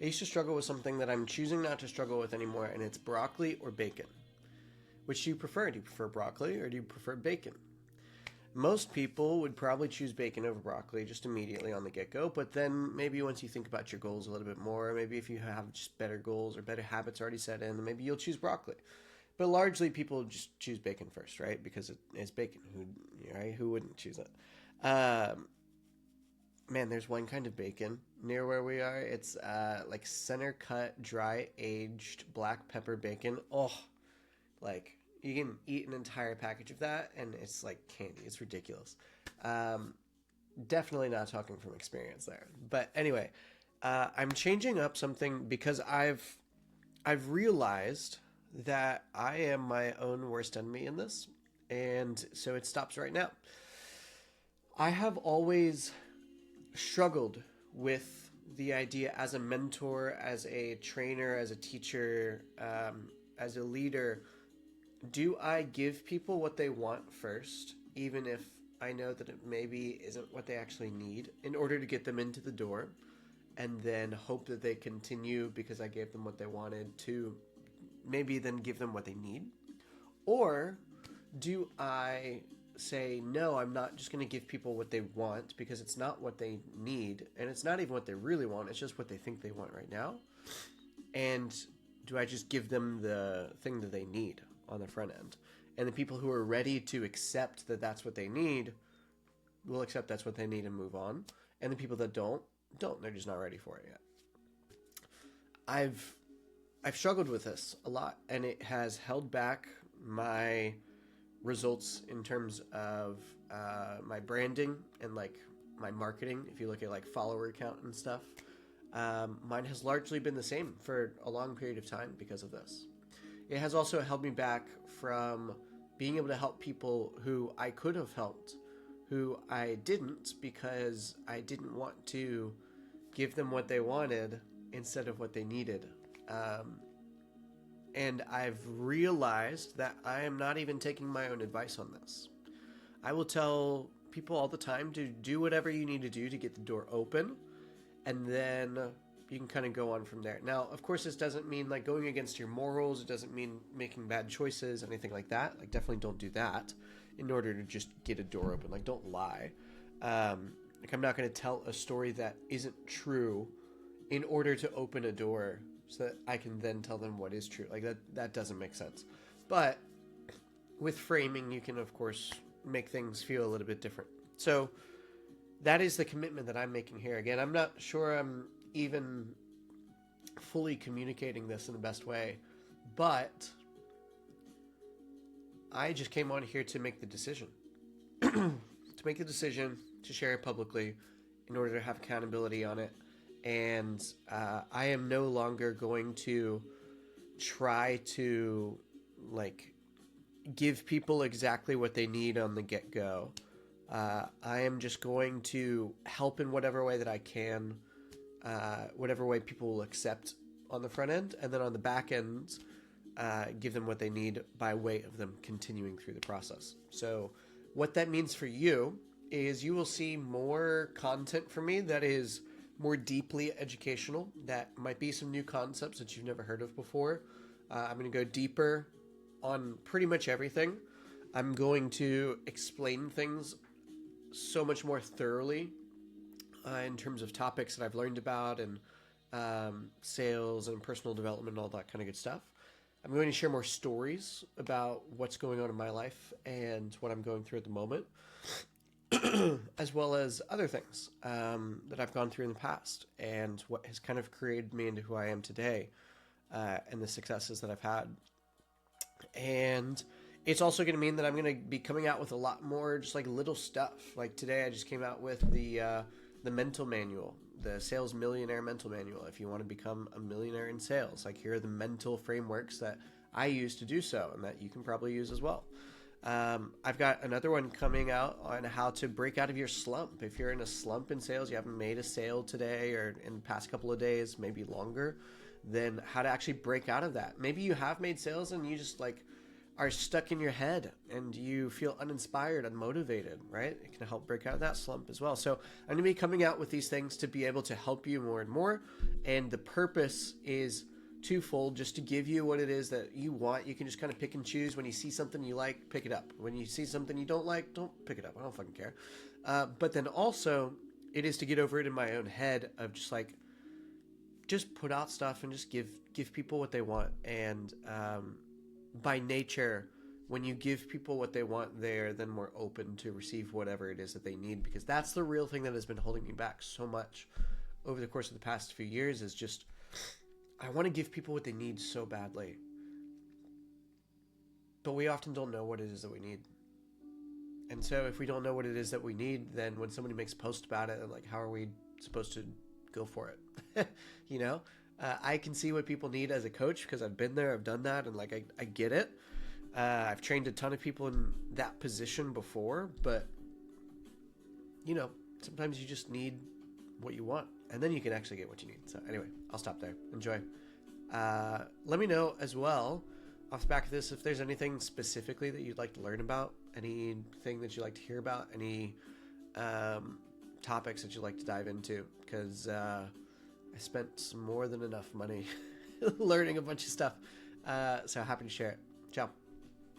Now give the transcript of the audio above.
I used to struggle with something that I'm choosing not to struggle with anymore, and it's broccoli or bacon. Which do you prefer? Do you prefer broccoli or do you prefer bacon? Most people would probably choose bacon over broccoli just immediately on the get-go, but then maybe once you think about your goals a little bit more, maybe if you have just better goals or better habits already set in, maybe you'll choose broccoli. But largely people just choose bacon first, right? Because it's bacon. Who wouldn't choose it? Man, there's one kind of bacon near where we are. It's like center cut, dry aged black pepper bacon. Oh, like you can eat an entire package of that and it's like candy. It's ridiculous. Definitely not talking from experience there. But anyway, I'm changing up something because I've realized that I am my own worst enemy in this. And so it stops right now. I have always struggled with the idea as a mentor, as a trainer, as a teacher, as a leader. Do I give people what they want first, even if I know that it maybe isn't what they actually need, in order to get them into the door, and then hope that they continue because I gave them what they wanted to maybe then give them what they need? Or do I say, no, I'm not just going to give people what they want because it's not what they need, and it's not even what they really want, it's just what they think they want right now? And do I just give them the thing that they need on the front end? And the people who are ready to accept that that's what they need will accept that's what they need and move on. And the people that don't, they're just not ready for it yet. I've struggled with this a lot, and it has held back my results in terms of my branding and like my marketing. If you look at like follower count and stuff, mine has largely been the same for a long period of time because of this. It has also held me back from being able to help people who I could have helped, who I didn't because I didn't want to give them what they wanted instead of what they needed. And I've realized that I am not even taking my own advice on this. I will tell people all the time to do whatever you need to do to get the door open, and then you can kind of go on from there. Now, of course, this doesn't mean like going against your morals. It doesn't mean making bad choices, anything like that. Like, definitely don't do that in order to just get a door open. Like, don't lie. Like, I'm not going to tell a story that isn't true in order to open a door so that I can then tell them what is true. Like, that doesn't make sense. But with framing, you can, of course, make things feel a little bit different. So that is the commitment that I'm making here. Again, I'm not sure I'm even fully communicating this in the best way, but I just came on here to make the decision. To make the decision to share it publicly in order to have accountability on it. And I am no longer going to try to like give people exactly what they need on the get-go. I am just going to help in whatever way that I can, whatever way people will accept on the front end, and then on the back end, give them what they need by way of them continuing through the process. So what that means for you is you will see more content from me that is more deeply educational. That might be some new concepts that you've never heard of before. I'm going to go deeper on pretty much everything. I'm going to explain things so much more thoroughly in terms of topics that I've learned about and sales and personal development and all that kind of good stuff. I'm going to share more stories about what's going on in my life and what I'm going through at the moment, as well as other things that I've gone through in the past and what has kind of created me into who I am today, and the successes that I've had. And it's also going to mean that I'm going to be coming out with a lot more just like little stuff. Like today I just came out with the mental manual, the Sales Millionaire Mental Manual. If you want to become a millionaire in sales, like here are the mental frameworks that I use to do so and that you can probably use as well. I've got another one coming out on how to break out of your slump. If you're in a slump in sales, you haven't made a sale today or in the past couple of days, maybe longer, then how to actually break out of that. Maybe you have made sales and you just like are stuck in your head and you feel uninspired, unmotivated, right? It can help break out of that slump as well. So I'm going to be coming out with these things to be able to help you more and more. And the purpose is twofold, just to give you what it is that you want. You can just kind of pick and choose. When you see something you like, pick it up. When you see something you don't like, don't pick it up. I don't fucking care. But then also it is to get over it in my own head of just like, just put out stuff and just give people what they want. And, by nature, when you give people what they want, they're then more open to receive whatever it is that they need, because that's the real thing that has been holding me back so much over the course of the past few years, is just, I want to give people what they need so badly, but we often don't know what it is that we need. And so if we don't know what it is that we need, then when somebody makes a post about it, like, how are we supposed to go for it? You know? I can see what people need as a coach because I've been there, I've done that, and like I get it. I've trained a ton of people in that position before, but you know, sometimes you just need what you want, and then you can actually get what you need. So anyway, I'll stop there. Enjoy. Let me know as well, off the back of this, if there's anything specifically that you'd like to learn about, anything that you'd like to hear about, any topics that you'd like to dive into, because I spent more than enough money learning a bunch of stuff. So happy to share it. Ciao.